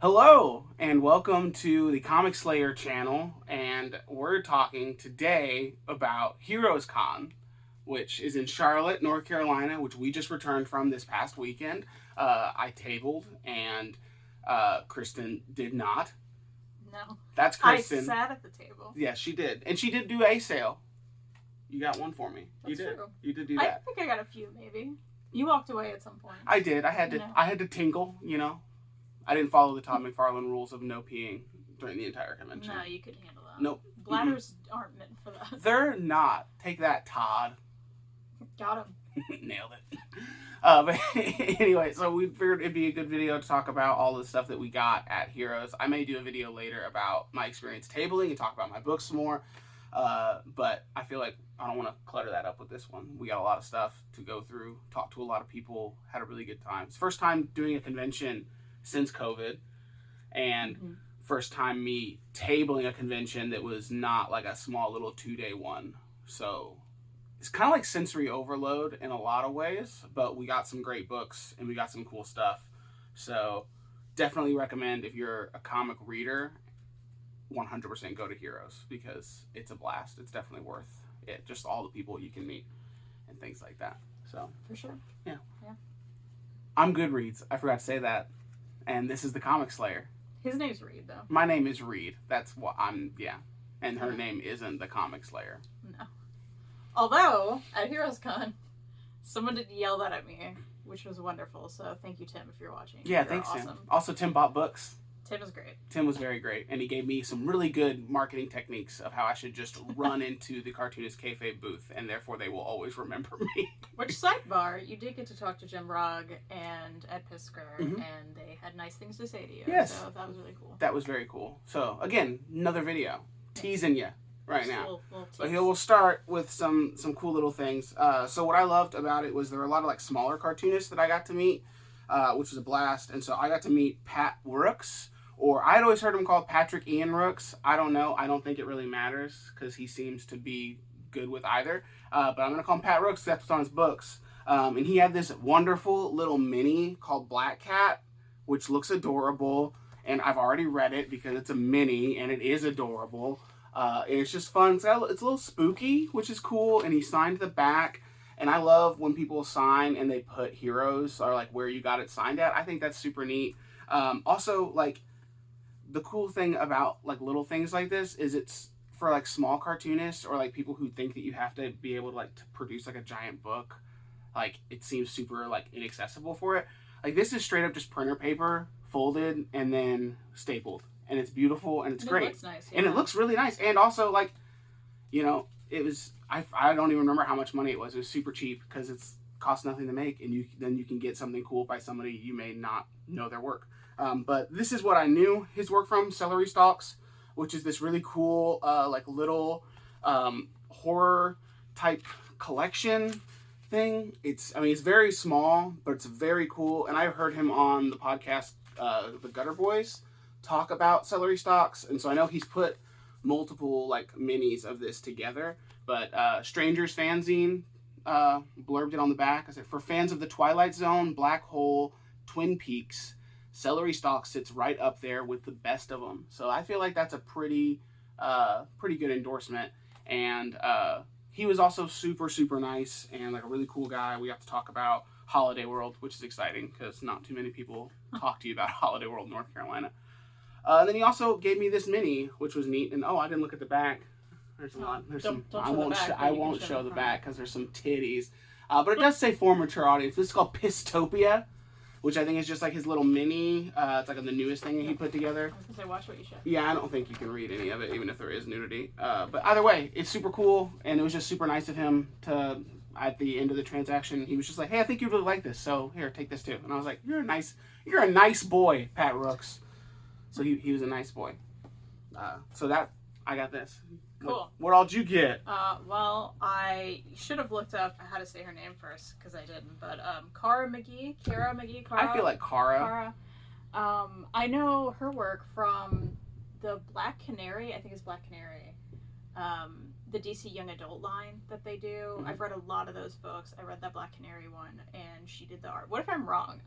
Hello, and welcome to the Comic Slayer channel, and we're talking today about Heroes Con, which is in Charlotte, North Carolina, which we just returned from this past weekend. I tabled, and Kristan did not. No. That's I Kristan. sat at the table. Yeah, she did. And she did do a sale. You got one for me. That's you did. True. You did do I that. think I got a few, maybe. You walked away at some point. I did. I had to tingle, I didn't follow the Todd McFarlane rules of no peeing during the entire convention. No, you couldn't handle that. Nope. Bladders aren't meant for that. They're not. Take that, Todd. Got him. Nailed it. But anyway, so we figured it'd be a good video to talk about all the stuff that we got at Heroes. I may do a video later about my experience tabling and talk about my books more. But I feel like I don't want to clutter that up with this one. We got a lot of stuff to go through, talk to a lot of people, had a really good time. It's first time doing a convention since COVID, and first time me tabling a convention that was not like a small little 2-day one. So it's kind of like sensory overload in a lot of ways, but we got some great books and we got some cool stuff. So definitely recommend, if you're a comic reader, 100% go to Heroes because it's a blast. It's definitely worth it. Just all the people you can meet and things like that. So for sure. Yeah. I'm Goodreads. I forgot to say that. And this is the Comic Slayer. His name's Reed, though. My name is Reed. That's what yeah. And her name isn't the Comic Slayer. No. Although, at Heroes Con, someone did yell that at me, which was wonderful. So thank you, Tim, if you're watching. Yeah, thanks, awesome. Tim. Also, Tim bought books. Tim was great. Tim was very great. And he gave me some really good marketing techniques of how I should just run into the Cartoonist Kayfabe booth, and therefore they will always remember me. Which, sidebar, you did get to talk to Jim Rogg and Ed Pisker, and they had nice things to say to you. Yes. So that was really cool. That was very cool. So, again, another video. Teasing you right now. Little So here we'll start with some cool little things. So what I loved about it was there were a lot of like smaller cartoonists that I got to meet, which was a blast. And so I got to meet Pat Rooks, or I'd always heard him called Patrick Ian Rooks. I don't know. I don't think it really matters because he seems to be good with either. But I'm going to call him Pat Rooks. That's what's on his books. And he had this wonderful little mini called Black Cat, which looks adorable. And I've already read it because it's a mini and it is adorable. And it's just fun. It's a little spooky, which is cool. And he signed the back. And I love when people sign and they put Heroes or like where you got it signed at. I think that's super neat. Also, like, the cool thing about like little things like this is it's for like small cartoonists or like people who think that you have to be able to like to produce like a giant book. Like, it seems super like inaccessible for it. Like, this is straight up just printer paper folded and then stapled, and it's beautiful and it's great. It looks nice, yeah. And it looks really nice. And also, like, it was, I don't even remember how much money it was. It was super cheap because it's cost nothing to make, and then you can get something cool by somebody you may not know their work. But this is what I knew his work from, Celery Stalks, which is this really cool, like little horror type collection thing. It's very small, but it's very cool. And I've heard him on the podcast, The Gutter Boys, talk about Celery Stalks. And so I know he's put multiple like minis of this together. But Strangers Fanzine blurbed it on the back. I said, for fans of the Twilight Zone, Black Hole, Twin Peaks, Celery Stalk sits right up there with the best of them. So I feel like that's a pretty good endorsement. And he was also super, super nice and like a really cool guy. We got to talk about Holiday World, which is exciting because not too many people talk to you about Holiday World, North Carolina. And then he also gave me this mini, which was neat. And I didn't look at the back. There's a lot. I won't show the back because there's some titties. But it does say for mature audience. This is called Pistopia, which I think is just like his little mini. It's like the newest thing he put together. I was going to say, watch what you show. Yeah, I don't think you can read any of it, even if there is nudity. But either way, it's super cool, and it was just super nice of him to, at the end of the transaction, he was just like, hey, I think you'd really like this, so here, take this too. And I was like, you're a nice boy, Pat Rooks. So he was a nice boy. So I got this. Cool. What all did you get? Well, I should have looked up how to say her name first because I didn't. But Kara McGee. I feel like Kara. I know her work from the Black Canary. I think it's Black Canary. the DC Young Adult line that they do. I've read a lot of those books. I read that Black Canary one, and she did the art. What if I'm wrong?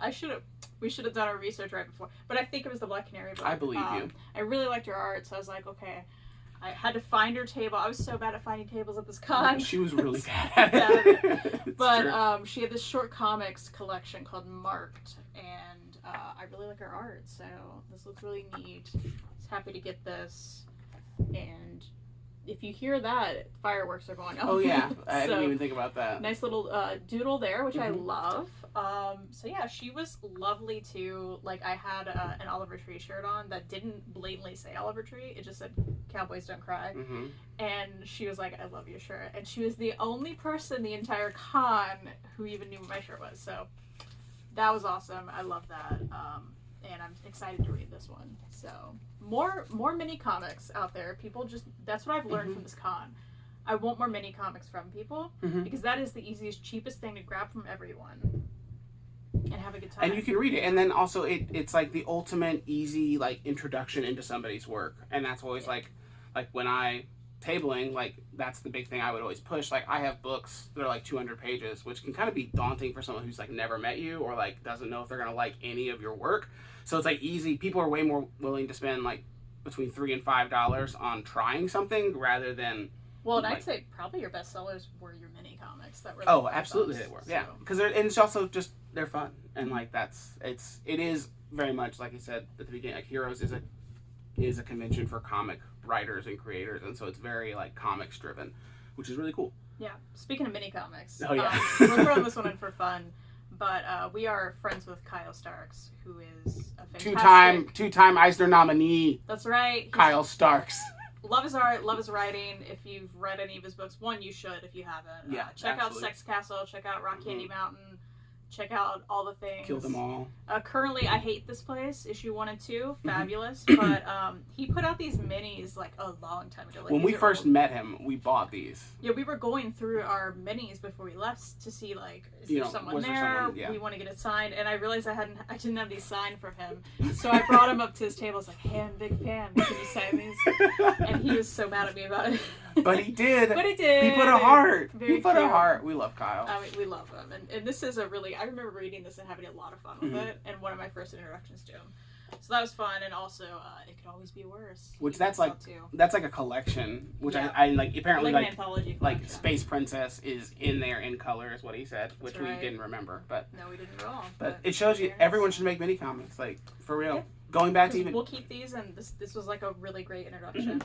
We should have done our research right before. But I think it was the Black Canary book. I believe you. I really liked her art, so I was like, okay. I had to find her table. I was so bad at finding tables at this con. She was really bad at it. But she had this short comics collection called Marked, and I really like her art, so this looks really neat. I was happy to get this, and if you hear that, fireworks are going off. Oh yeah, I didn't even think about that. Nice little doodle there, which I love. So yeah, she was lovely too. Like, I had an Oliver Tree shirt on that didn't blatantly say Oliver Tree. It just said Cowboys Don't Cry. And she was like, I love your shirt. And she was the only person the entire con who even knew what my shirt was. So that was awesome. I love that. And I'm excited to read this one. So more mini comics out there. People just, that's what I've learned from this con. I want more mini comics from people because that is the easiest, cheapest thing to grab from everyone and have a good time. And you can read it, and then also it's like the ultimate easy like introduction into somebody's work, and that's always like when I tabling, like that's the big thing I would always push. Like, I have books that are like 200 pages, which can kind of be daunting for someone who's like never met you or like doesn't know if they're gonna like any of your work. So it's like easy. People are way more willing to spend like between $3 and $5 on trying something rather than. Well, and I'd say probably your best sellers were your mini comics that were. Like, oh, absolutely, bucks, they were. so. Yeah, because and it's also just they're fun, and like it is very much like I said at the beginning. Like, Heroes is a convention for comic writers and creators, and so it's very like comics driven, which is really cool. Yeah. Speaking of mini comics, oh yeah, we're throwing this one in for fun, but we are friends with Kyle Starks, who is a fantastic two-time Eisner nominee. That's right, Kyle Starks. Love his art, love his writing. If you've read any of his books, one, you should if you haven't. Yeah, check absolutely. out Sex Castle, check out Rock Candy Mountain, check out all the things. Kill them all. Currently, I Hate This Place, issue 1 and 2, fabulous. But he put out these minis like a long time ago. Like, when we first met him, we bought these. Yeah, we were going through our minis before we left to see like, is there someone there? Yeah. We want to get it signed, and I realized I didn't have these signed from him, so I brought him up to his table. I was like, "Hey, I'm a big fan. Can you sign these?" And he was so mad at me about it. But he did. But he did. He put a heart. He put a heart. We love Kyle. I mean, we love him, and this is a really. I remember reading this and having a lot of fun with it, and one of my first introductions to him. So that was fun, and also it could always be worse. Which that's like a collection, which I like. Apparently, like an anthology collection. Like Space Princess is in there in color, is what he said, which that's right. We didn't remember, but no, we didn't at all. But it shows you everyone should make mini comics, like for real. Yeah. Going back to even we'll keep these, and this was like a really great introduction,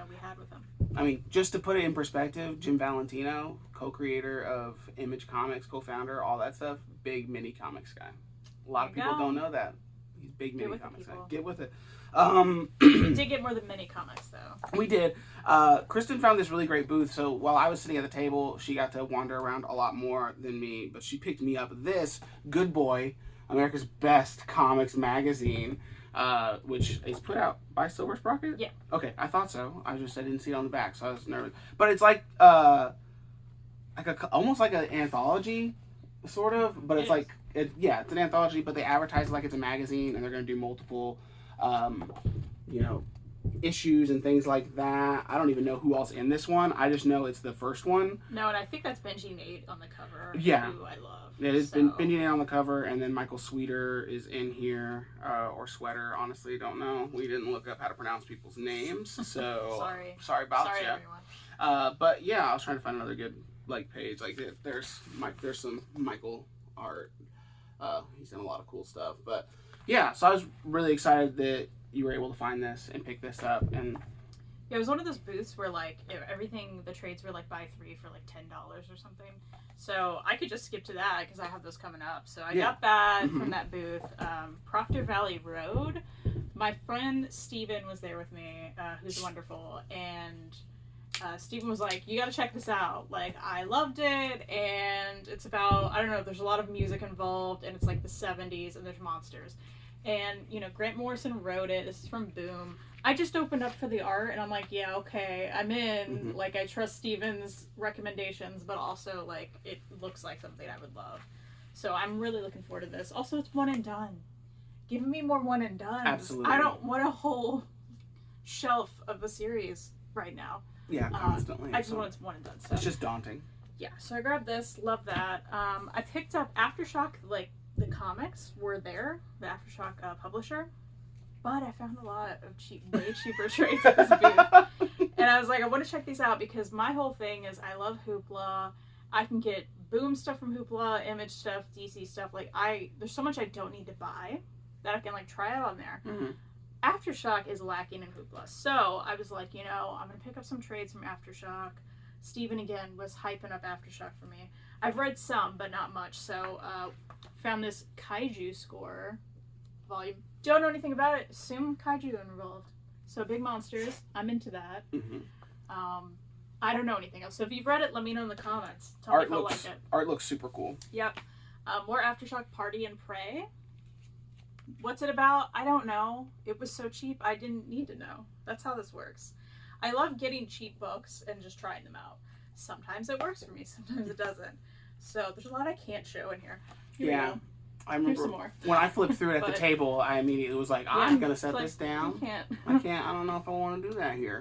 we had with him. I mean, just to put it in perspective, Jim Valentino, co-creator of Image Comics, co-founder, all that stuff, big mini comics guy. A lot of people don't know that. He's big mini comics guy. Get with it. We did get more than mini comics, though. We did. Kristan found this really great booth, so while I was sitting at the table, she got to wander around a lot more than me, but she picked me up this Good Boy, America's Best Comics magazine, which is put out by Silver Sprocket? Yeah. Okay, I thought so. I didn't see it on the back, so I was nervous. But it's like almost like an anthology, sort of, but it's it's an anthology, but they advertise it like it's a magazine, and they're going to do multiple, issues and things like that. I don't even know who else in this one. I just know it's the first one. No, and I think that's Benji Nate on the cover. Yeah. Who I love. It is Benji Nate on the cover, and then Michael Sweeter is in here, or Sweater, honestly, don't know. We didn't look up how to pronounce people's names, so sorry about you. Everyone. But yeah, I was trying to find another good page. Like there's some Michael art. He's done a lot of cool stuff, but yeah. So I was really excited that you were able to find this and pick this up, and yeah, it was one of those booths where like everything, the trades were like buy 3 for like $10 or something. So I could just skip to that because I have those coming up. So I got that from that booth. Proctor Valley Road. My friend Steven was there with me, who's wonderful, and Steven was like, you gotta check this out. Like, I loved it, and it's about, I don't know, there's a lot of music involved, and it's like the 70s, and there's monsters. And, Grant Morrison wrote it. This is from Boom. I just opened up for the art, and I'm like, yeah, okay, I'm in. Like, I trust Steven's recommendations, but also, like, it looks like something I would love. So I'm really looking forward to this. Also, it's one and done. Give me more one and done. Absolutely. I don't want a whole shelf of the series right now. Yeah, constantly. I just wanted one and done. So it's just daunting. Yeah, so I grabbed this. Love that. I picked up Aftershock. Like the comics were there, the Aftershock publisher, but I found a lot of way cheaper trades at this booth, and I was like, I want to check these out because my whole thing is I love Hoopla. I can get Boom stuff from Hoopla, Image stuff, DC stuff. Like there's so much I don't need to buy that I can like try out on there. Mm-hmm. Aftershock is lacking in Hoopla, so I was like, I'm gonna pick up some trades from Aftershock. Steven again was hyping up Aftershock for me. I've read some, but not much. So found this Kaiju score volume. Don't know anything about it. Assume Kaiju involved. So big monsters. I'm into that. Mm-hmm. I don't know anything else. So if you've read it, let me know in the comments. Tell me if I like it. Art looks super cool. Yep. More Aftershock Party and Prey. What's it about? I don't know. It was so cheap, I didn't need to know. That's how this works. I love getting cheap books and just trying them out. Sometimes it works for me, sometimes it doesn't. So there's a lot I can't show in here. Here I remember when I flipped through it at the table, I immediately was like, I'm going to set this down. I can't. I don't know if I want to do that here.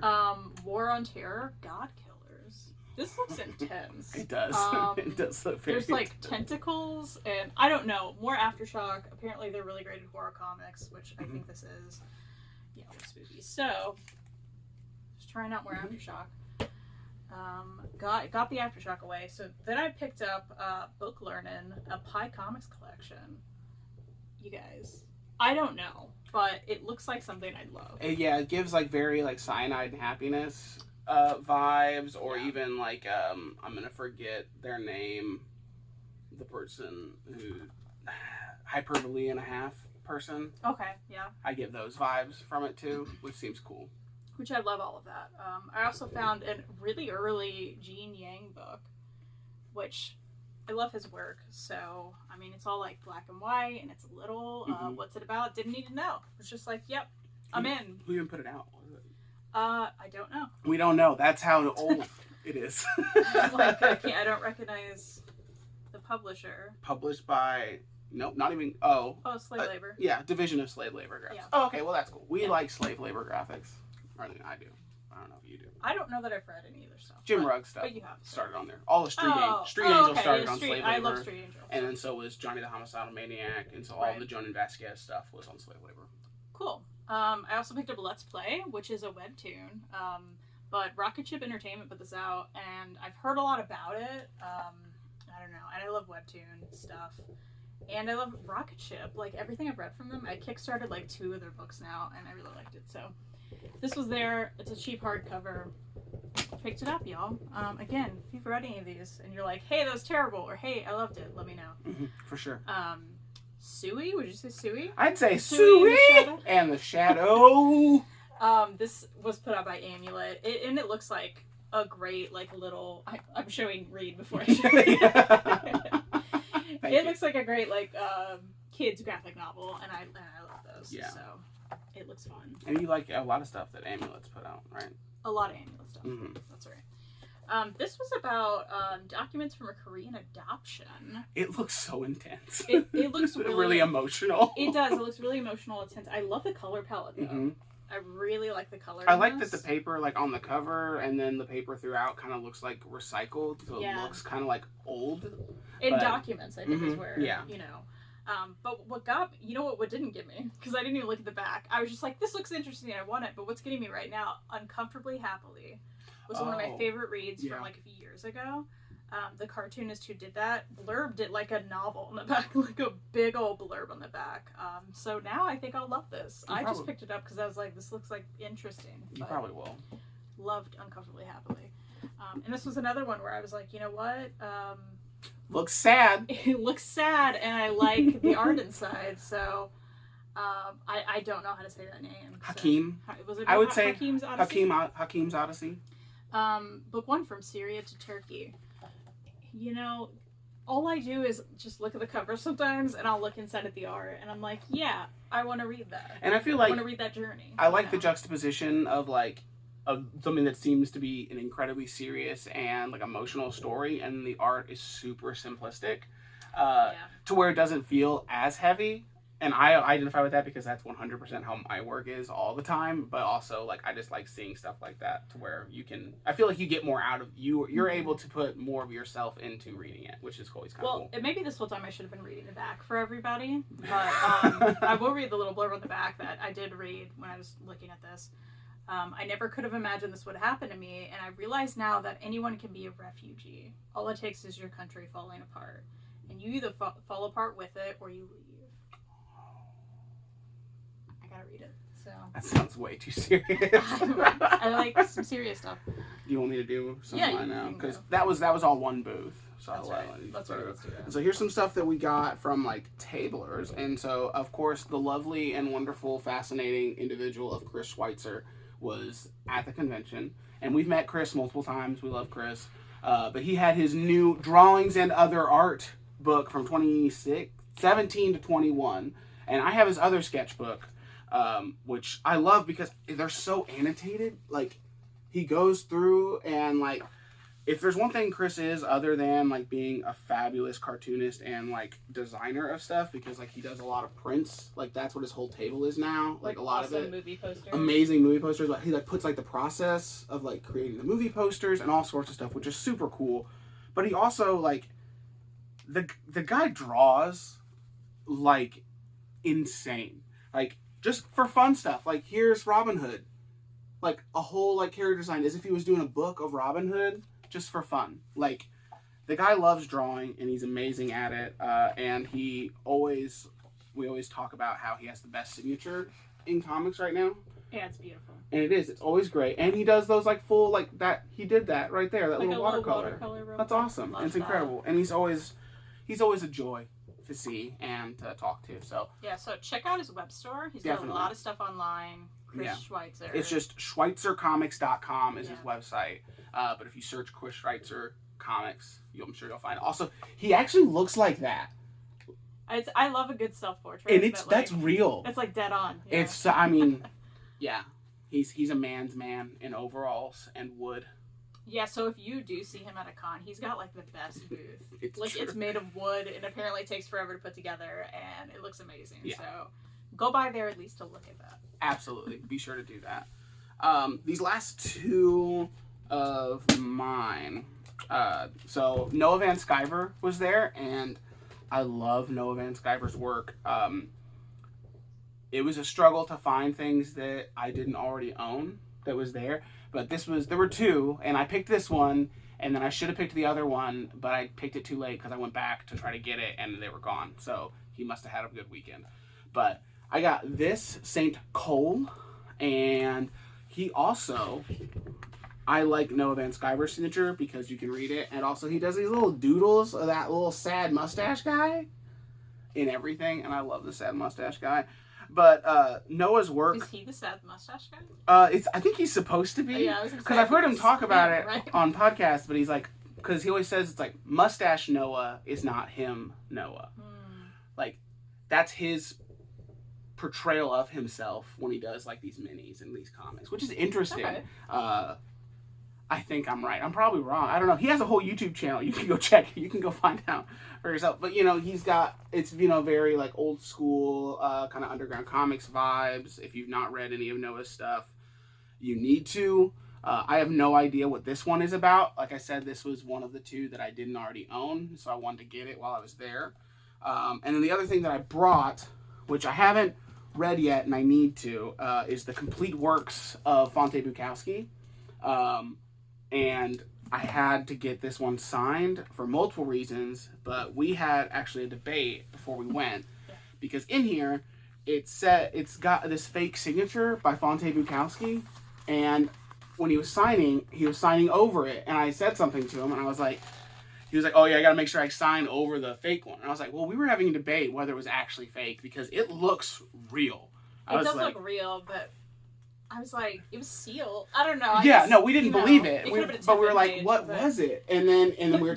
War on Terror, God Killers. This looks intense. It does. It does look very There's like tentacles, and I don't know. More Aftershock. Apparently they're really great at horror comics, which I think this is. Yeah, we're spooky. So, just trying out more Aftershock. Got the Aftershock away. So then I picked up Book Learnin', a Pie Comics collection. You guys, I don't know, but it looks like something I'd love. Yeah, it gives like very like Cyanide and Happiness vibes, or even like I'm gonna forget their name, the person who Hyperbole and a Half person. Okay, yeah. I get those vibes from it too, which seems cool. Which I love all of that. I also found a really early Gene Yang book, which I love his work. So, I mean, it's all like black and white, and it's little. What's it about? Didn't need to know. It's just like, yep, I'm in. Who even put it out? I don't know. We don't know. That's how old it is. Like, I don't recognize the publisher. Published by... Nope, not even... Slave labor. Yeah, Division of Slave Labor Graphics. Yeah. Oh, okay, well, that's cool. We like slave labor graphics. Or I do. I don't know if you do. I don't know that I've read any other stuff. Jim Rugg stuff. But you have. Started on there. All the Street Angels started on slave labor. I love Street Angels. And then so was Johnny the Homicidal Maniac. And so all the Jonan Vasquez stuff was on slave labor. Cool. I also picked up Let's Play, which is a webtoon. But Rocket Ship Entertainment put this out, and I've heard a lot about it. I don't know. And I love webtoon stuff. And I love Rocket Ship. Like, everything I've read from them, I kickstarted like 2 of their books now, and I really liked it. So, this was there. It's a cheap hardcover. Picked it up, y'all. Again, if you've read any of these, and you're like, hey, that was terrible, or hey, I loved it, let me know. For sure. Suey? Would you say Suey? I'd say Suey and the Shadow. This was put out by Amulet, and it looks like a great, like, little... I'm showing Reed before I show it. It looks like a great, like, kids graphic novel, and I love those. Yeah. So, it looks fun. And you like a lot of stuff that Amulet's put out, right? A lot of Amulet stuff. That's right. This was about documents from a Korean adoption. It looks so intense. It looks really emotional. It does. It looks really emotional, intense. I love the color palette, though. I really like the color. I like that the paper, like on the cover, and then the paper throughout kind of looks like recycled, so it looks kind of like old. In documents, I think is where, you know. But what got me, you know what didn't get me? Because I didn't even look at the back. I was just like, this looks interesting, I want it, but what's getting me right now, Uncomfortably Happily, was one of my favorite reads from like a few years ago. The cartoonist who did that blurbed it like a novel on the back, like a big old blurb on the back. So now I think I'll love this. I just picked it up because I was like, this looks like interesting. You probably will. Loved Uncomfortably Happily. And this was another one where I was like, you know what? Looks sad. It looks sad, and I like the art inside, so I don't know how to say that name. Hakeem. So, was it I would say Hakeem's Odyssey? Hakeem's Odyssey. Book 1 from Syria to Turkey. You know, all I do is just look at the cover sometimes, and I'll look inside at the art, and I'm like, yeah, I want to read that. And I feel like I want to read that journey. I like the juxtaposition of like of something that seems to be an incredibly serious and like emotional story, and the art is super simplistic, to where it doesn't feel as heavy. and I identify with that because that's 100% how my work is all the time. But also, like, I just like seeing stuff like that to where you can. I feel like you get more out of you. You're able to put more of yourself into reading it, which is always kind of cool. Well, maybe this whole time I should have been reading the back for everybody, but I will read the little blurb on the back that I did read when I was looking at this. I never could have imagined this would happen to me, and I realize now that anyone can be a refugee. All it takes is your country falling apart, and you either fall apart with it or you leave. I gotta read it. So that sounds way too serious. I like some serious stuff. Do you want me to do some of mine now? Because go. that was all one booth. So that's right. Let's do that. And so here's some stuff that we got from like tablers, and so of course the lovely and wonderful, fascinating individual of Chris Schweitzer was at the convention, and we've met Chris multiple times. We love Chris, but he had his new Drawings and Other Art book from 2017 to 21, and I have his other sketchbook, which I love because they're so annotated. Like, he goes through and, like, if there's one thing Chris is, other than, like, being a fabulous cartoonist and, like, designer of stuff, because, like, he does a lot of prints. Like, that's what his whole table is now. Like a lot of it. Movie posters. Amazing movie posters. Like, he, like, puts, like, the process of, like, creating the movie posters and all sorts of stuff, which is super cool. But he also, like, the guy draws, like, insane. Like, just for fun stuff. Like, here's Robin Hood. Like, a whole, like, character design as if he was doing a book of Robin Hood just for fun. Like, the guy loves drawing, and he's amazing at it. And we always talk about how he has the best signature in comics right now. Yeah, it's beautiful. And it is. It's always great. And he does those, like, full, like, that. He did that right there. That like little watercolor. That's awesome. It's incredible. And he's always a joy to see and to talk to. So yeah, so check out his web store. He's definitely got a lot of stuff online. Chris Schweitzer. It's just schweitzercomics.com is his website. But if you search Chris Schweitzer Comics, I'm sure you'll find it. Also, he actually looks like that. I love a good self-portrait. And that's real. It's like dead on. Yeah. It's, I mean, yeah. He's a man's man in overalls and wood. Yeah, so if you do see him at a con, he's got, like, the best booth. It's made of wood, and apparently it takes forever to put together, and it looks amazing. Yeah. So go by there at least to look at that. Absolutely. Be sure to do that. These last two of mine. So Noah Van Sciver was there, and I love Noah Van Sciver's work. It was a struggle to find things that I didn't already own that was there. But there were two, and I picked this one, and then I should have picked the other one, but I picked it too late because I went back to try to get it, and they were gone. So he must have had a good weekend. But I got this Saint Cole, and he also, I like Noah Van Sciver's signature because you can read it, and also he does these little doodles of that little sad mustache guy in everything, and I love the sad mustache guy. But Noah's work. Is he the sad mustache guy? I think he's supposed to be. Oh, yeah, because I've heard him talk about it right? on podcasts, but he's like, because he always says it's like mustache Noah is not him Noah. Like, that's his portrayal of himself when he does like these minis and these comics, which is interesting. Okay. I think I'm right. I'm probably wrong. I don't know. He has a whole YouTube channel. You can go check. You can go find out for yourself. But, he's got, it's, very like old school, kind of underground comics vibes. If you've not read any of Noah's stuff, you need to. I have no idea what this one is about. Like I said, this was one of the two that I didn't already own. So I wanted to get it while I was there. And then the other thing that I brought, which I haven't read yet and I need to, is the complete works of Fonte Bukowski. And I had to get this one signed for multiple reasons, but we had actually a debate before we went, because in here it's got this fake signature by Fonte Bukowski, and when he was signing over it, and I said something to him, and he was like, oh yeah, I gotta make sure I sign over the fake one. And I was like, well, we were having a debate whether it was actually fake, because it looks real. It does look real, but I was like, it was sealed. I don't know. We didn't believe it. But we were like, what was it? And then we were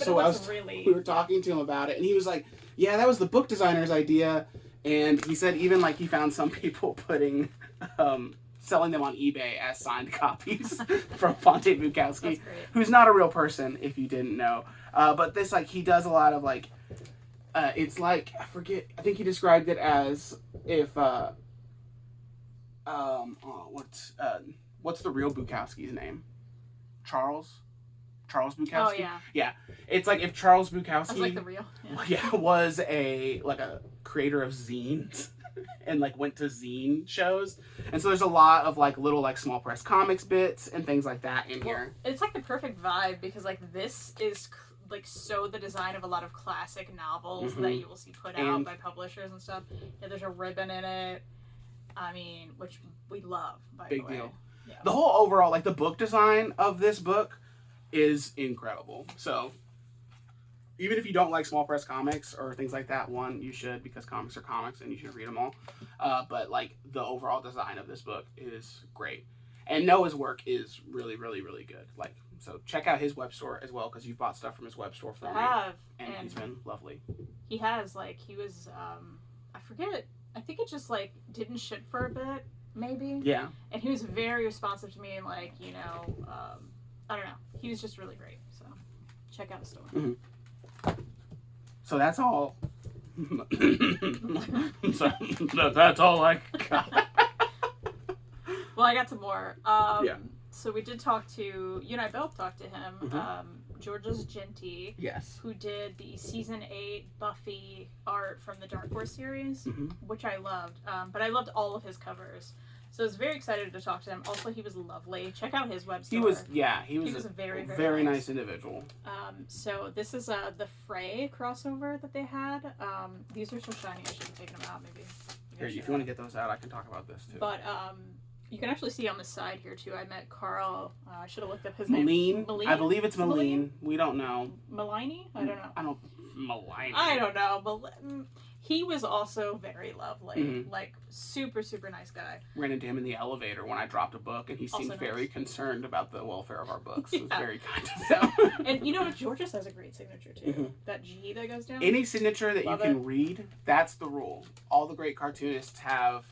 talking to him about it, and he was like, yeah, that was the book designer's idea. And he said even like he found some people putting, selling them on eBay as signed copies from Fonte Bukowski, who's not a real person, if you didn't know. But this, like, he does a lot of like, it's like, I think he described it as if what's the real Bukowski's name? Charles Bukowski. Oh yeah. Yeah, it's like if Charles I was Bukowski, like the real. was a creator of zines and like went to zine shows, and so there's a lot of like little like small press comics bits and things like that in here. It's like the perfect vibe because like this is like so the design of a lot of classic novels that you will see put out by publishers and stuff. Yeah, there's a ribbon in it. I mean, which we love, by the way. Big deal. Yeah. The whole overall, like the book design of this book is incredible. So even if you don't like small press comics or things like that, one, you should, because comics are comics and you should read them all. But like the overall design of this book is great. And Noah's work is really, really, really good. Like, so check out his web store as well, because you've bought stuff from his web store for me. And he's been lovely. He has, like, he was, I forget, I think it just, like, didn't ship for a bit, maybe. Yeah. And he was very responsive to me and, like, you know, I don't know. He was just really great. So check out his store. Mm-hmm. So that's all. So that's all I got. Well, I got some more. Yeah. So we did talk to, you and I both talked to him, Georges Genty. Yes. Who did the season 8 Buffy art from the Dark Horse series, which I loved. But I loved all of his covers. So I was very excited to talk to him. Also, he was lovely. Check out his website. He was a very, very nice individual. So this is the Frey crossover that they had. These are so shiny. I should have taken them out, maybe. Here, if you want to get those out, I can talk about this too. But you can actually see on the side here too. I met Carl. I should have looked up his name. Maline. I believe it's Maline. We don't know. Maline? I don't know. Maline. I don't know. He was also very lovely. Like, super, super nice guy. Ran into him in the elevator when I dropped a book, and he seemed very concerned about the welfare of our books. It was very kind of him. And you know what? Georges has a great signature, too. That G that goes down. Any signature that you can read, that's the rule. All the great cartoonists have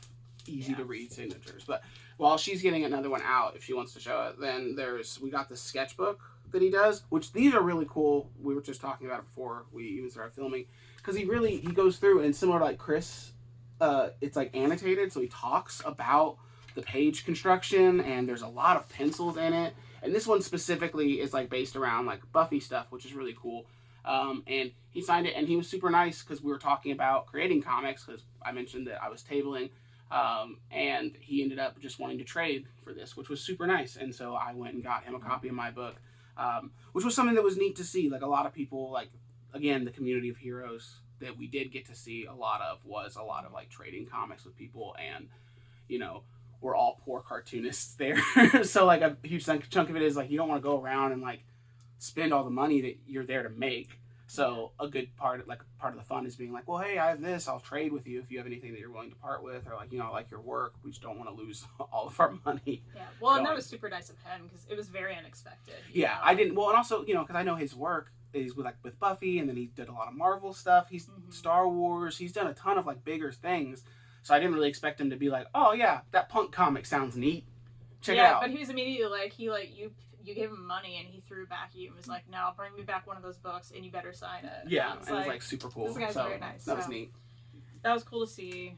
easy-to-read signatures. But while she's getting another one out, if she wants to show it, then we got the sketchbook that he does, which these are really cool. We were just talking about it before we even started filming. Because he goes through, and similar to like Chris, it's like annotated, so he talks about the page construction, and there's a lot of pencils in it. And this one specifically is like based around like Buffy stuff, which is really cool. And he signed it, and he was super nice because we were talking about creating comics, because I mentioned that I was tabling, and he ended up just wanting to trade for this, which was super nice. And so I went and got him a copy of my book, which was something that was neat to see. Like a lot of people, like, again, the community of heroes that we did get to see a lot of was a lot of like trading comics with people, and you know, we're all poor cartoonists there. So like a huge chunk of it is like you don't want to go around and like spend all the money that you're there to make. So a good part of the fun is being like, well, hey, I have this, I'll trade with you if you have anything that you're willing to part with, or like, you know, I like your work, we just don't want to lose all of our money. Yeah, well, and that was super nice of him because it was very unexpected. Yeah, I didn't, well, and also, you know, because I know his work. He's with Buffy, and then he did a lot of Marvel stuff. He's Star Wars. He's done a ton of like bigger things. So I didn't really expect him to be like, oh yeah, that punk comic sounds neat. Check it out. But he was immediately like, you gave him money, and he threw back at you and was like, no, bring me back one of those books, and you better sign it. Yeah, and it was like super cool. This guy's very nice. That was neat. That was cool to see.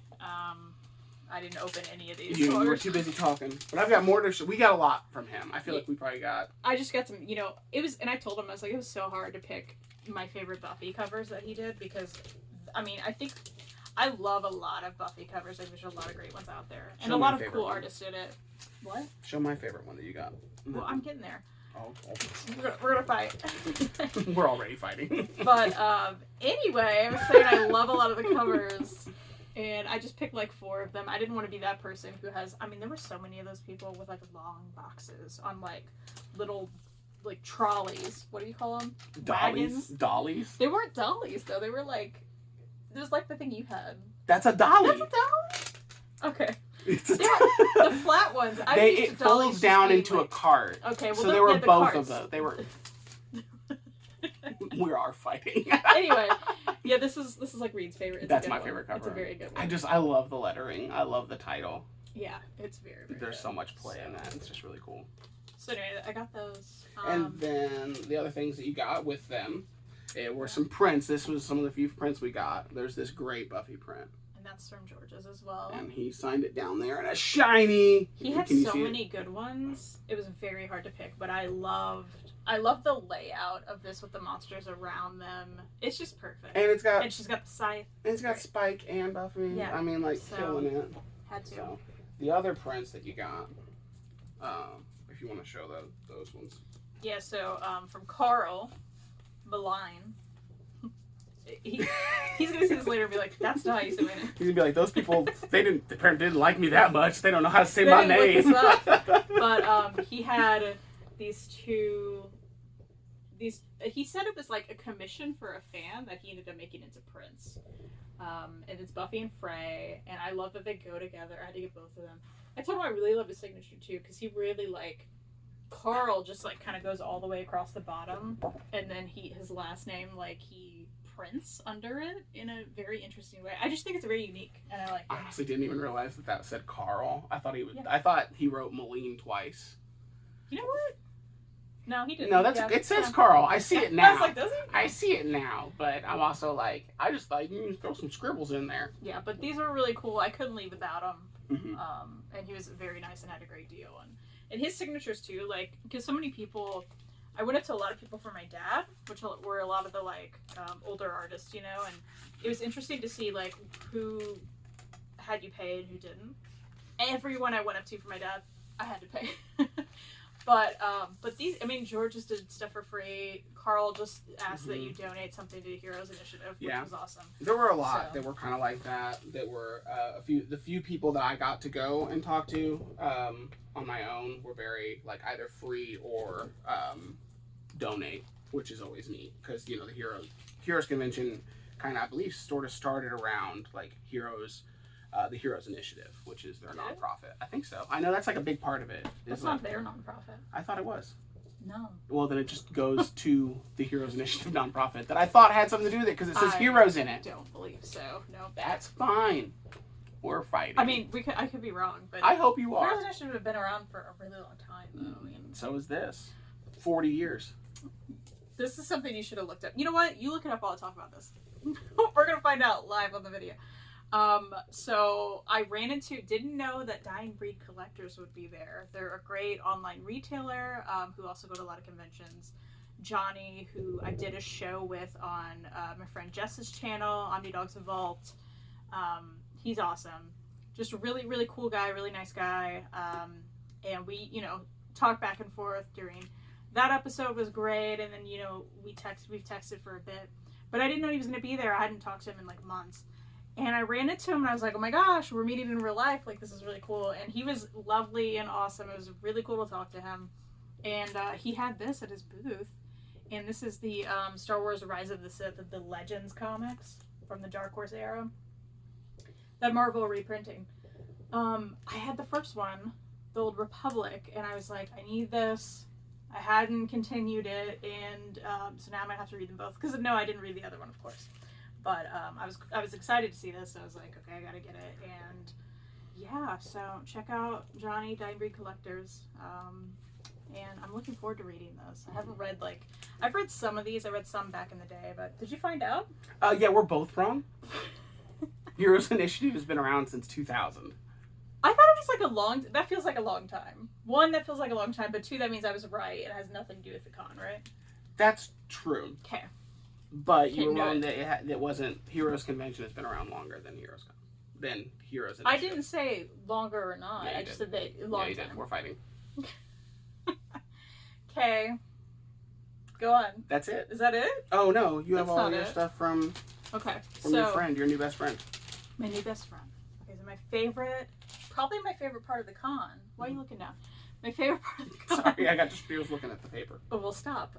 I didn't open any of these. You were too busy talking. But I've got more to show. We got a lot from him. I feel like we probably got... I just got some, you know, it was... And I told him, I was like, it was so hard to pick my favorite Buffy covers that he did because, I mean, I think... I love a lot of Buffy covers. I think there's a lot of great ones out there. And a lot of cool artists did it. What? Show my favorite one that you got. Well, I'm getting there. Oh, we're gonna fight. We're already fighting. But anyway, I was saying I love a lot of the covers. And I just picked like 4 of them. I didn't want to be that person who has... I mean, there were so many of those people with like long boxes on like little like trolleys. What do you call them? Dollies? Wagons? Dollies? They weren't dollies though. They were like... It was like the thing you had. That's a dolly. That's a dolly? Okay. The flat ones. It folds down into a cart. Okay, well, so there were both carts. of those. They were... We are fighting. Anyway, yeah, this is like Reed's favorite. That's my favorite cover. It's a very good one. I love the lettering. I love the title. Yeah, it's very, very There's good. so much play in that. It's just really cool. So anyway, I got those. And then the other things that you got with them were some prints. This was some of the few prints we got. There's this great Buffy print. And that's from George's as well. And he signed it down there in a shiny. He had so many good ones. It was very hard to pick, but I love the layout of this with the monsters around them. It's just perfect. And she's got the scythe. And it's got Spike and Buffy. Yeah. I mean, like, killing it. Had to. So, the other prints that you got, if you want to show those ones. Yeah, so from Carl, Malign. He's gonna see this later and be like, "That's not how you say my name." He's gonna be like, "Those people, the parent didn't like me that much. They don't know how to say my name." But he had these two. He said it was like a commission for a fan that he ended up making into prints. And it's Buffy and Frey, and I love that they go together. I had to get both of them. I told him I really love his signature too, because he really Carl just kind of goes all the way across the bottom, and then his last name he prints under it in a very interesting way. I just think it's very unique, and I like it. I honestly didn't even realize that said Carl. I thought I thought he wrote Malign twice. You know what? No, he didn't. No, it says Carl. I see it now. I was like, does he? I see it now, but I'm also I just thought you can throw some scribbles in there. Yeah, but these were really cool. I couldn't leave without them. Mm-hmm. And he was very nice and had a great deal. And his signatures too, because so many people, I went up to a lot of people for my dad, which were a lot of the older artists, and it was interesting to see who had you pay and who didn't. Everyone I went up to for my dad, I had to pay. But these, George just did stuff for free. Carl just asked that you donate something to the Heroes Initiative, which was awesome. There were a lot that were kind of like that. That were the few people that I got to go and talk to on my own were very either free or donate, which is always neat because the Heroes Convention kind of, I believe, sort of started around Heroes. The Heroes Initiative, which is their nonprofit. I think so. I know that's a big part of it. That's not their nonprofit. I thought it was. No. Well, then it just goes to the Heroes Initiative nonprofit that I thought had something to do with it because it says Heroes in it. I don't believe so. No. That's fine. We're fighting. I could be wrong, but I hope you are. Heroes Initiative have been around for a really long time, though. So is this. 40 years. This is something you should have looked up. You know what? You look it up while I talk about this. We're gonna find out live on the video. So I didn't know that Dying Breed Collectors would be there. They're a great online retailer, who also go to a lot of conventions. Johnny, who I did a show with on, my friend Jess's channel, Omnidogs Vault. He's awesome. Just a really, really cool guy, really nice guy. And we, talked back and forth during that episode was great. And then, we've texted for a bit, but I didn't know he was going to be there. I hadn't talked to him in months. And I ran into him and I was like, oh my gosh, we're meeting in real life. This is really cool. And he was lovely and awesome. It was really cool to talk to him. And he had this at his booth. And this is the Star Wars Rise of the Sith, the Legends comics from the Dark Horse era. That Marvel reprinting. I had the first one, the Old Republic, and I was like, I need this. I hadn't continued it, and so now I might have to read them both. Because no, I didn't read the other one, of course. But I was excited to see this, so I was like, okay, I gotta get it. And yeah, so check out Johnny, Dying Breed Collectors. And I'm looking forward to reading this. I haven't read I've read some of these. I read some back in the day, but did you find out? Yeah, we're both wrong. Heroes Initiative has been around since 2000. I thought it was that feels like a long time. One, that feels like a long time, but two, that means I was right. It has nothing to do with the con, right? That's true. Okay. But you were wrong that it wasn't. Heroes Convention has been around longer than Heroes Initiative. I didn't say longer or not. Yeah, I just said that long time. Did. We're fighting. Okay. Go on. That's it. Is that it? Oh no, you have all your stuff from your friend, your new best friend. My new best friend. Okay, so probably my favorite part of the con. Why are you looking down? My favorite part of the con. Sorry, I was looking at the paper. Oh, we'll stop.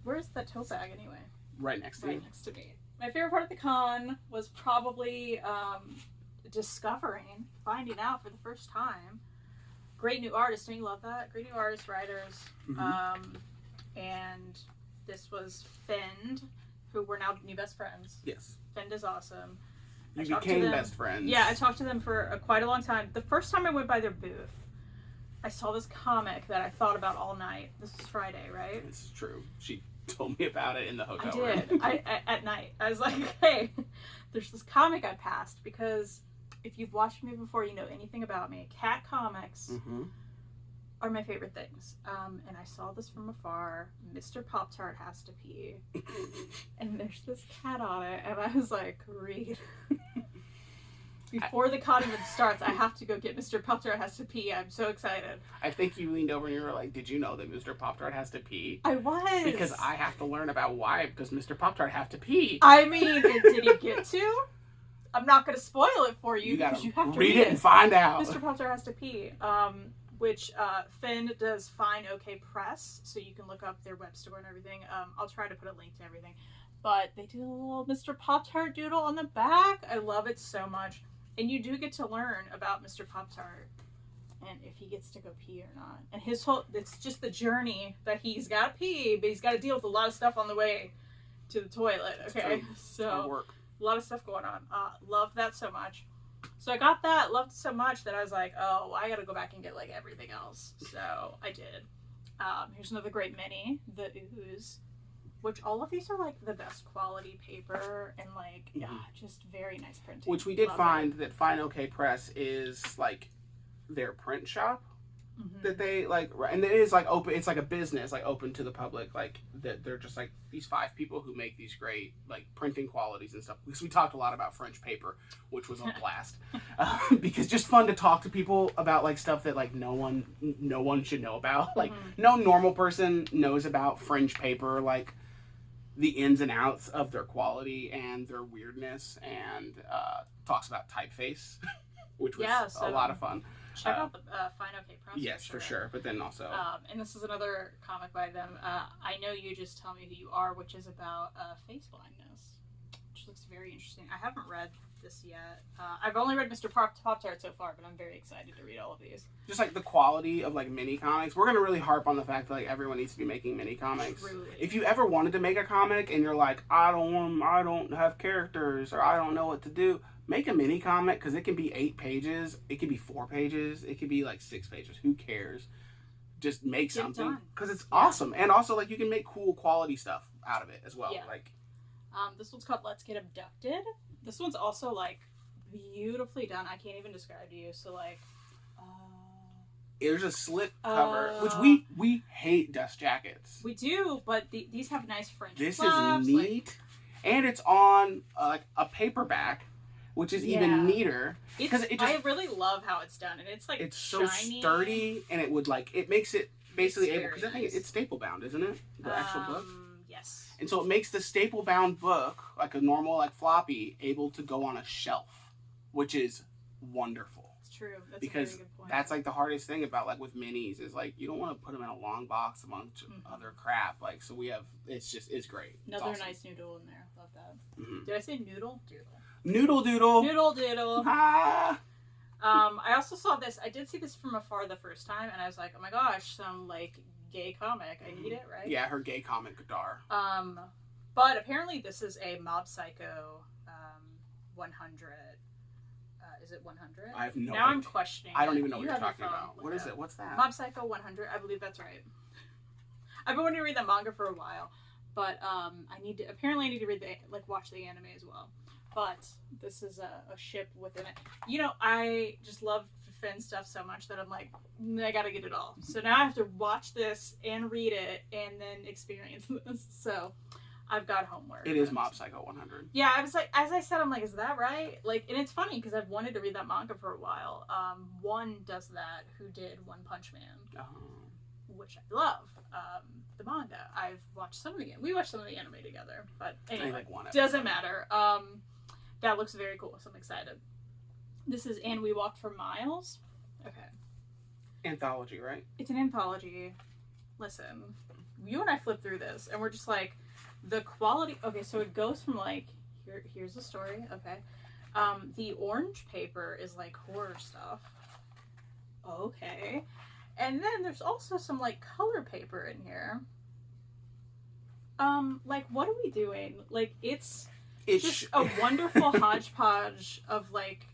Where's the tote bag anyway? Right next to you. Right next to me. My favorite part of the con was probably finding out for the first time. Great new artists. Don't you love that? Great new artists, writers. Mm-hmm. And this was Fend, who we're now new best friends. Yes. Fend is awesome. You became best friends. Yeah, I talked to them for quite a long time. The first time I went by their booth, I saw this comic that I thought about all night. This is Friday, right? This is true. She told me about it in the hotel room. I did. At night. I was like, hey, there's this comic I passed because if you've watched me before, you know anything about me. Cat comics are my favorite things. And I saw this from afar. Mr. Pop-Tart has to pee. And there's this cat on it. And I was like, read. Before the con even starts, I have to go get Mr. Pop-Tart has to pee. I'm so excited. I think you leaned over and you were like, did you know that Mr. Pop-Tart has to pee? I was. Because I have to learn about why, because Mr. Pop-Tart have to pee. I mean, did he get to? I'm not going to spoil it for you because you have to read it and find out. Mr. Pop-Tart has to pee. Which Finn does Fine OK Press, so you can look up their web store and everything. I'll try to put a link to everything. But they do a little Mr. Pop-Tart doodle on the back. I love it so much. And you do get to learn about Mr. Pop-Tart and if he gets to go pee or not. And his whole, it's just the journey that he's got to pee, but he's got to deal with a lot of stuff on the way to the toilet. Okay, so a lot of stuff going on. Love that so much. So I got that, loved it so much that I was like, oh, I got to go back and get like everything else. So I did. Here's another great mini, the Ooze. Which all of these are like the best quality paper and like just very nice printing. Which we did find that Fine OK Press is like their print shop that they like, and it is like open. It's like a business, like open to the public. Like that they're just like these 5 people who make these great like printing qualities and stuff. Because we talked a lot about French paper, which was a blast. Because just fun to talk to people about like stuff that like no one should know about. Like no normal person knows about French paper. Like the ins and outs of their quality and their weirdness, and talks about typeface, which was a lot of fun. Check out the Fine OK Press. Yes, for sure. But then also... and this is another comic by them. I Know You Just Tell Me Who You Are, which is about face blindness, which looks very interesting. I haven't read this yet. I've only read Mr. Pop-Tart so far, but I'm very excited to read all of these. Just like the quality of like mini comics. We're going to really harp on the fact that like everyone needs to be making mini comics. Truly. If you ever wanted to make a comic and you're like, I don't have characters or I don't know what to do, make a mini comic because it can be 8 pages, it can be 4 pages, it can be like 6 pages. Who cares? Just make something because it's awesome, and also like you can make cool quality stuff out of it as well. Like, this one's called Let's Get Abducted. This one's also like beautifully done. I can't even describe to you. So like, there's a slip cover, which we hate dust jackets. We do, but these have nice French. This flaps, is neat, and it's on like a paperback. Which is even neater because I really love how it's done, and it's like it's so sturdy, and it makes it basically able because I think it's staple bound, isn't it? The actual book. Yes. And so it makes the staple bound book, like a normal like floppy, able to go on a shelf, which is wonderful. It's true. That's because a very good point. That's like the hardest thing about like with minis is like you don't want to put them in a long box amongst other crap. Like so we have it's great. Another nice noodle in there. Love that. Did I say noodle? Doodle. Noodle doodle. Noodle doodle. Ah. I also saw this. I did see this from afar the first time, and I was like, oh my gosh, some like gay comic. I need it, right? Yeah, her gay comic Gadar. But apparently this is a Mob Psycho 100. Is it 100? I have no Now I'm questioning. I don't even know what you're talking about. What is it? What's that? Mob Psycho 100. I believe that's right. I've been wanting to read that manga for a while, but I need to read watch the anime as well. But this is a ship within it. You know, I just love Finn stuff so much that I'm like, I gotta get it all. So now I have to watch this and read it and then experience this. So I've got homework. It is Mob Psycho 100. Yeah, I was like, as I said, I'm like, is that right? Like, and it's funny because I've wanted to read that manga for a while. One does that who did One Punch Man, which I love. The manga. I've watched we watched some of the anime together, but anyway, doesn't matter. That looks very cool, so I'm excited. This is And We Walked for Miles. Okay. Anthology, right? It's an anthology. Listen, you and I flipped through this, and we're just like, the quality... Okay, so it goes from like, here's the story, okay. The orange paper is like horror stuff. Okay. And then there's also some like color paper in here. Like, what are we doing? Like, it's just a wonderful hodgepodge of like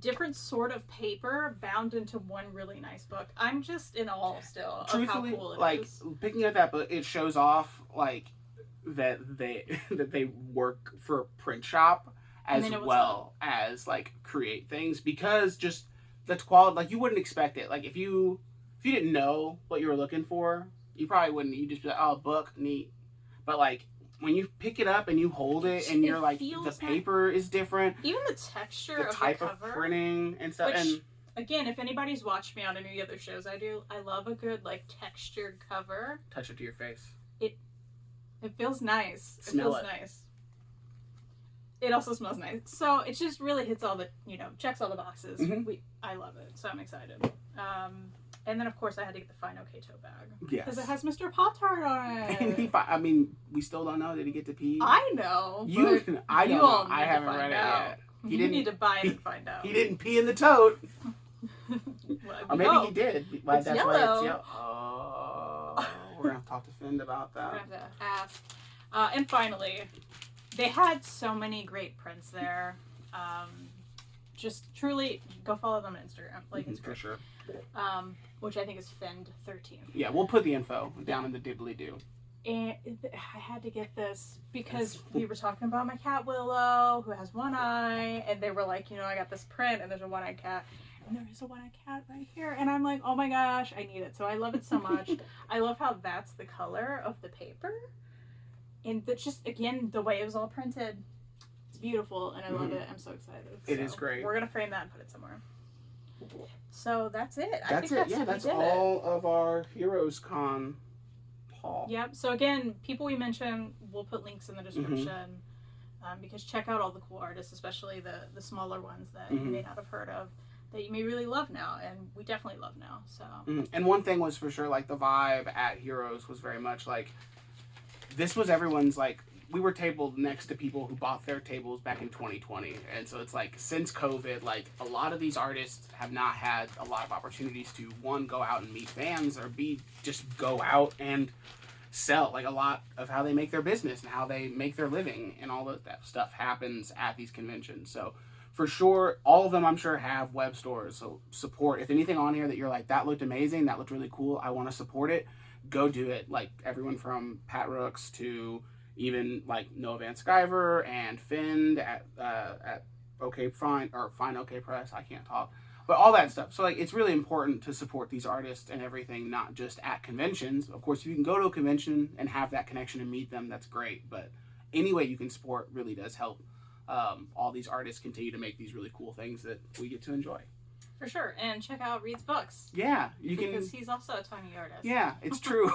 different sort of paper bound into one really nice book. I'm just in awe still of how cool it is. Like picking up that book, it shows off like that they work for a print shop as well as like create things, because just the quality, like you wouldn't expect it. Like if you didn't know what you were looking for, you probably wouldn't. You just be like, oh, book, neat. But like when you pick it up and you hold it and you're like, the paper is different. Even the texture of the type of printing and stuff. And again, if anybody's watched me on any other shows I do, I love a good like textured cover. Touch it to your face. It feels nice. Smell it feels nice. It also smells nice. So it just really hits all the, checks all the boxes. Mm-hmm. I love it. So I'm excited. And then, of course, I had to get the Fine OK tote bag. Yes. Because it has Mr. Pop-Tart on it. We still don't know. Did he get to pee? I know. I don't know. I haven't read it yet. You need to buy it and find out. He didn't pee in the tote. Or maybe he did. It's that's yellow. Why it's yellow. Oh, we're going to have to talk to Finn about that. We're going to have to ask. And finally, they had so many great prints there. Just truly go follow them on Instagram. Like, it's for sure. Which I think is Fend13. Yeah, we'll put the info down in the dibbly-doo. And I had to get this because we were talking about my cat Willow, who has one eye, and they were like, I got this print, and there's a one-eyed cat, and there is a one-eyed cat right here, and I'm like, oh my gosh, I need it. So I love it so much. I love how that's the color of the paper, and that's just, again, the way it was all printed. It's beautiful, and I love it. I'm so excited. It is great. We're gonna frame that and put it somewhere. So that's it. That's it. Yeah, that's all of our Heroes Con haul. Yep. So again, people we mentioned, we'll put links in the description, because check out all the cool artists, especially the smaller ones that you may not have heard of, that you may really love now, and we definitely love now. So. And one thing was for sure, like the vibe at Heroes was very much like, this was everyone's like. We were tabled next to people who bought their tables back in 2020. And so it's like, since COVID, like a lot of these artists have not had a lot of opportunities to, one, go out and meet fans, or B, just go out and sell. Like a lot of how they make their business and how they make their living and all of that stuff happens at these conventions. So for sure, all of them I'm sure have web stores. So support, if anything on here that you're like, that looked amazing, that looked really cool, I want to support it, go do it. Like everyone from Pat Rooks to even like Noah Van Sciver and Finn at Fine OK Press. I can't talk, but all that stuff. So like, it's really important to support these artists and everything, not just at conventions. Of course, if you can go to a convention and have that connection and meet them, that's great. But any way you can support really does help all these artists continue to make these really cool things that we get to enjoy. For sure. And check out Reed's books. Yeah, because he's also a tiny artist. Yeah, it's true.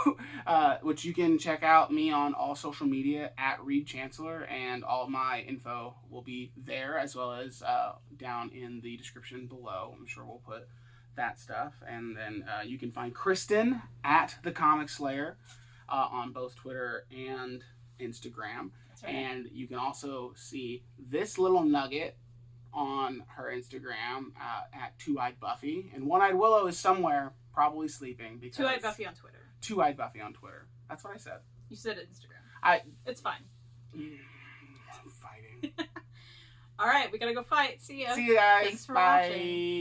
Which you can check out me on all social media at Reed Chancellor, and all my info will be there, as well as down in the description below. I'm sure we'll put that stuff. And then you can find Kristan at The Comic Slayer on both Twitter and Instagram. That's right. And you can also see this little nugget on her Instagram at Two-Eyed Buffy, and One-Eyed Willow is somewhere, probably sleeping. Because Two-Eyed Buffy on Twitter. Two-Eyed Buffy on Twitter. That's what I said. You said Instagram. It's fine. I'm fighting. All right, we gotta go fight. See ya. See you guys. Thanks for Bye. watching.